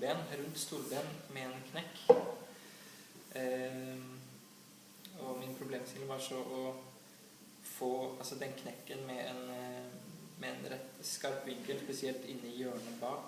stolben, rundt stolben med en knekk. Og min problemstilling var så å få den knekken med en rett skarp vinkel, spesielt inne i hjørnet bak.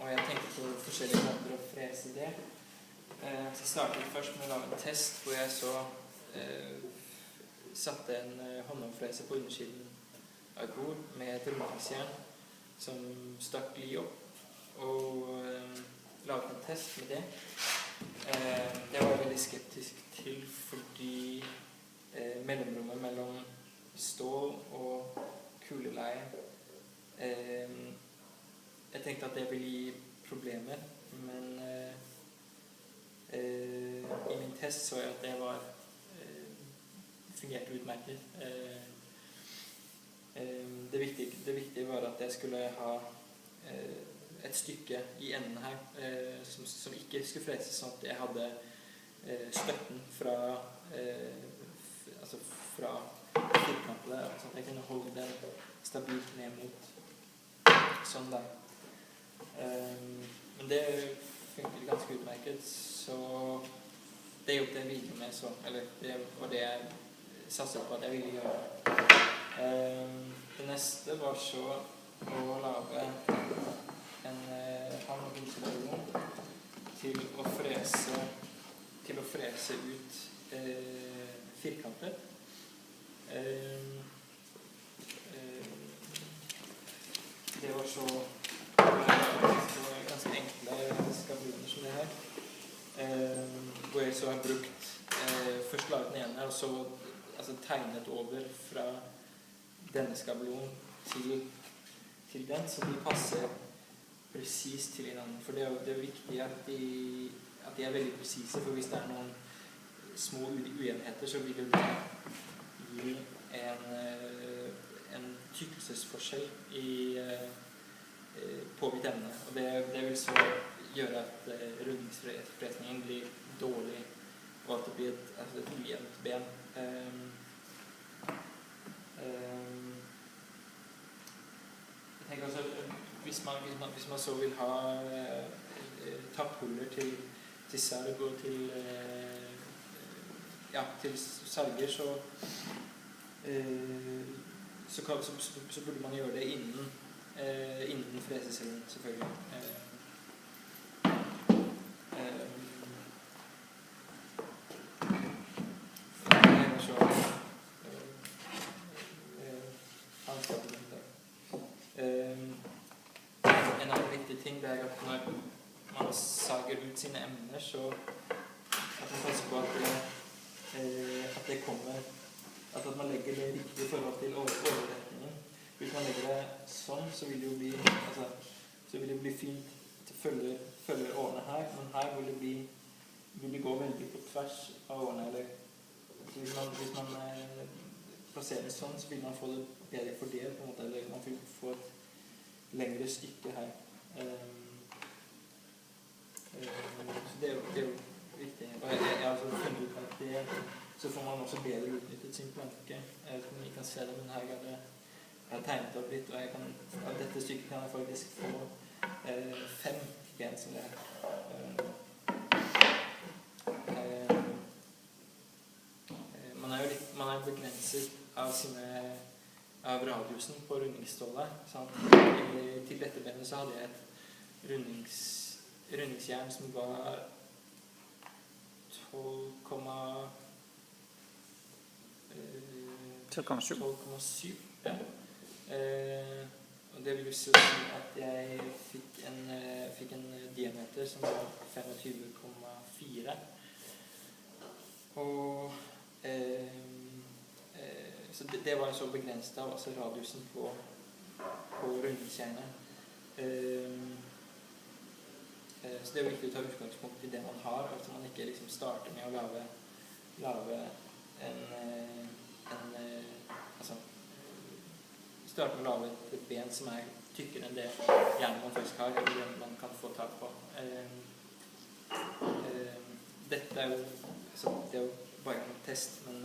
Og jeg tenkte på forskjellige måter å frese det. Så jeg startet først med å lage en test hvor jeg så satte en håndhåndfrese på undersiden av et bord med et rundningsjern som stakk li opp, og laget en test med det. Det var jeg veldig skeptisk til, fordi mellomrommet mellom stål og kuleleie, jeg tenkte at det ville gi problemer, men i min test så jeg at det fungerte utmerket. Det viktige var at jeg skulle ha et stykke i enden her som ikke skulle freses, sånn at jeg hadde støtten fra firkantene, sånn at jeg kunne holde den stabilt ned mot sånn der. Men det funket ganske utmerket, så det jobbet jeg videre med, det var det jeg satset på at jeg ville gjøre. Det neste var så å lage en handlingsstasjon til å frese ut firkanter. Det var så ganske enkle skabloner som det her, hvor jeg så har brukt først laget den ene, og så tegnet over fra denne skablonen til den, så de passer precis til hverandre. For det er viktig at de er veldig presise, for hvis det er noen små uenigheter, så vil det gi en tykkelsesforskjell på mitt emne. Og det vil så gjøre at rundingsfresningen blir dårlig, og at det blir et ujevnt ben. Jeg tenker også, hvis man så vil ha tapphuller til salg og til salger, så burde man gjøre det innen freseselen, selvfølgelig. En annen viktig ting det er at når man sager ut sine emner, så at man passer på at det kommer, at man legger det riktig i forhold til overretningen. Hvis man legger det sånn, så vil det bli fint. Det følger årene her, men her vil det gå veldig på tvers av årene. Hvis man plasserer det sånn, så vil man få det bedre fordelt, på en måte, eller man vil få et lengre stykke her. Så det er jo viktig. Og jeg har funnet ut at det, så får man også bedre utnyttet sin planke. Jeg vet ikke om I kan se det, men her er det, jeg har tegnet opp litt, og av dette stykket kan jeg faktisk få 5 gen som det er. Man er begrenset av radiusen på rundingsstålet. Til dette benet så hadde jeg et rundingsjern som var 12,7. Ja. Og det vil så si at jeg fikk en diameter som var 25,4. Og så det var så begrenset av radiusen på rundingsjernet. Så det er viktig å ta utgangspunkt i det man har, altså man ikke liksom starter med å lage starte med å lage et ben som er tykkere enn det hjernen man faktisk har, eller det man kan få tak på. Dette er jo bare en test, men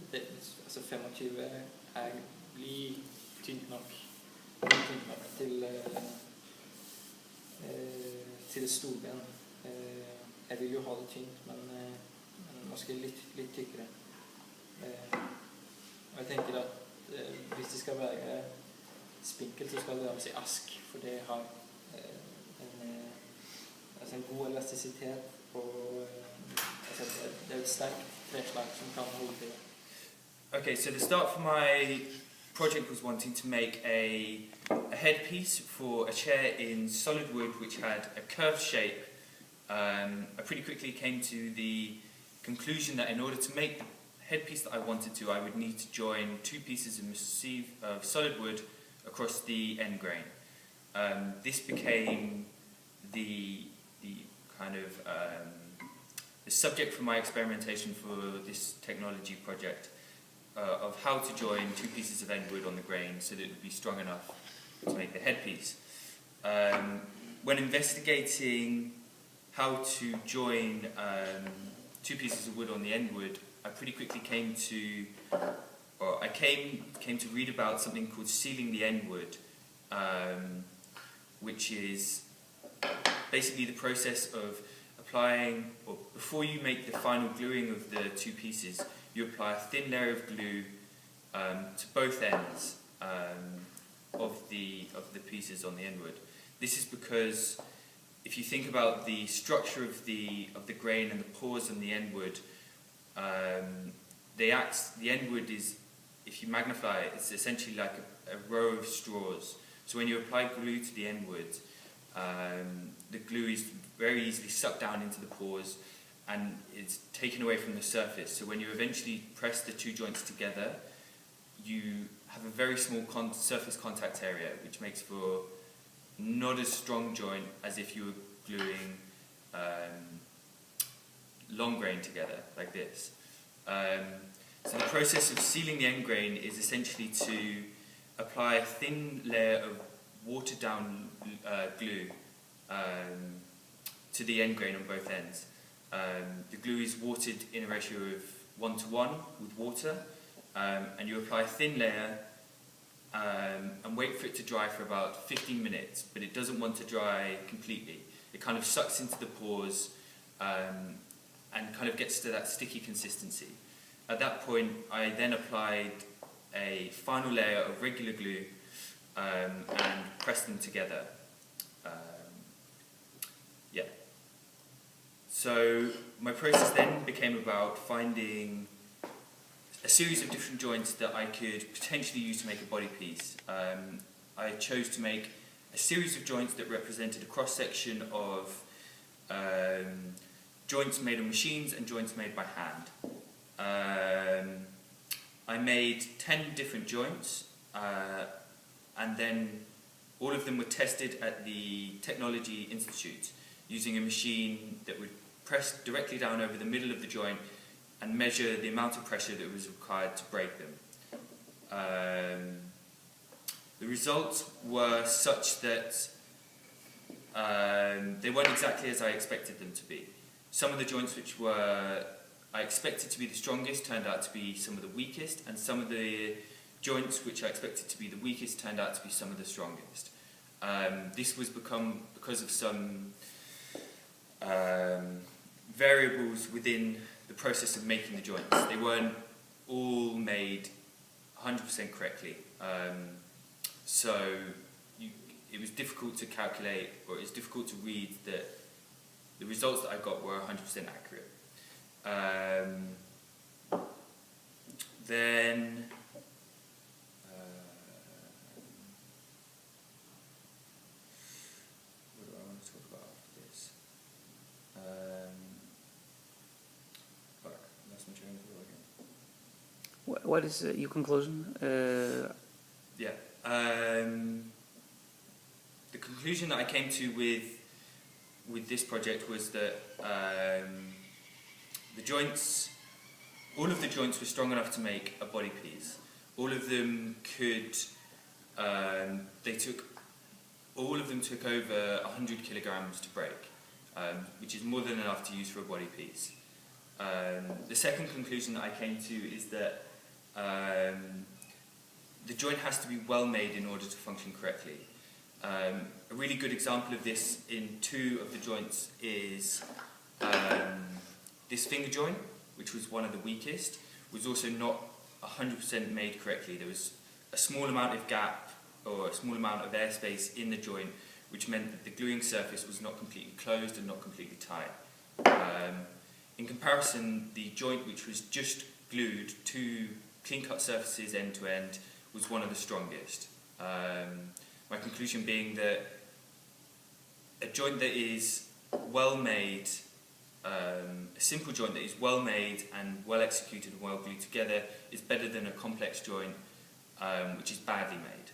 25 blir tynt nok til det storben. Jeg vil jo ha det tynt, men måske litt tykkere. Og jeg tenker at hvis det skal være spinkelt, så skal det være i ask, for det har en god elastisitet, og det er et sterkt treslag som kan holde til det. Okay, so the start for my project was wanting to make a headpiece for a chair in solid wood which had a curved shape. I pretty quickly came to the conclusion that in order to make the headpiece that I wanted to, I would need to join two pieces of solid wood across the end grain. This became the kind of the subject for my experimentation for this technology project. Of how to join two pieces of end wood on the grain so that it would be strong enough to make the headpiece. When investigating how to join two pieces of wood on the end wood, I pretty quickly came to read about something called sealing the end wood, which is basically the process of applying, or before you make the final gluing of the two pieces, you apply a thin layer of glue to both ends of the pieces on the end wood. This is because if you think about the structure of the grain and the pores on the end wood, the end wood is, if you magnify it, it's essentially like a row of straws. So when you apply glue to the end wood, the glue is very easily sucked down into the pores and it's taken away from the surface. So when you eventually press the two joints together, you have a very small surface contact area, which makes for not as strong joint as if you were gluing long grain together, like this. So the process of sealing the end grain is essentially to apply a thin layer of watered down glue to the end grain on both ends. The glue is watered in a ratio of 1:1 with water, and you apply a thin layer and wait for it to dry for about 15 minutes, but it doesn't want to dry completely. It kind of sucks into the pores and kind of gets to that sticky consistency. At that point, I then applied a final layer of regular glue and pressed them together. So my process then became about finding a series of different joints that I could potentially use to make a body piece. I chose to make a series of joints that represented a cross-section of joints made on machines and joints made by hand. I made 10 different joints, and then all of them were tested at the Teknologi Institute using a machine that would press directly down over the middle of the joint and measure the amount of pressure that was required to break them. The results were such that they weren't exactly as I expected them to be. Some of the joints which I expected to be the strongest turned out to be some of the weakest, and some of the joints which I expected to be the weakest turned out to be some of the strongest. This was because of some variables within the process of making the joints. They weren't all made 100% correctly. So it was difficult to calculate, or it was difficult to read that the results that I got were 100% accurate. Then what do I want to talk about after this? Fuck, I lost my train of thought again. What is your conclusion? The conclusion that I came to with this project was that all of the joints were strong enough to make a body piece. All of them took over 100 kilograms to break, which is more than enough to use for a body piece. The second conclusion that I came to is that the joint has to be well made in order to function correctly. A really good example of this in two of the joints is this finger joint, which was one of the weakest, was also not 100% made correctly. There was a small amount of gap or a small amount of airspace in the joint, which meant that the gluing surface was not completely closed and not completely tight. In comparison, the joint which was just glued to clean-cut surfaces end to end was one of the strongest. My conclusion being that a joint that is well made, a simple joint that is well made and well executed and well glued together is better than a complex joint which is badly made.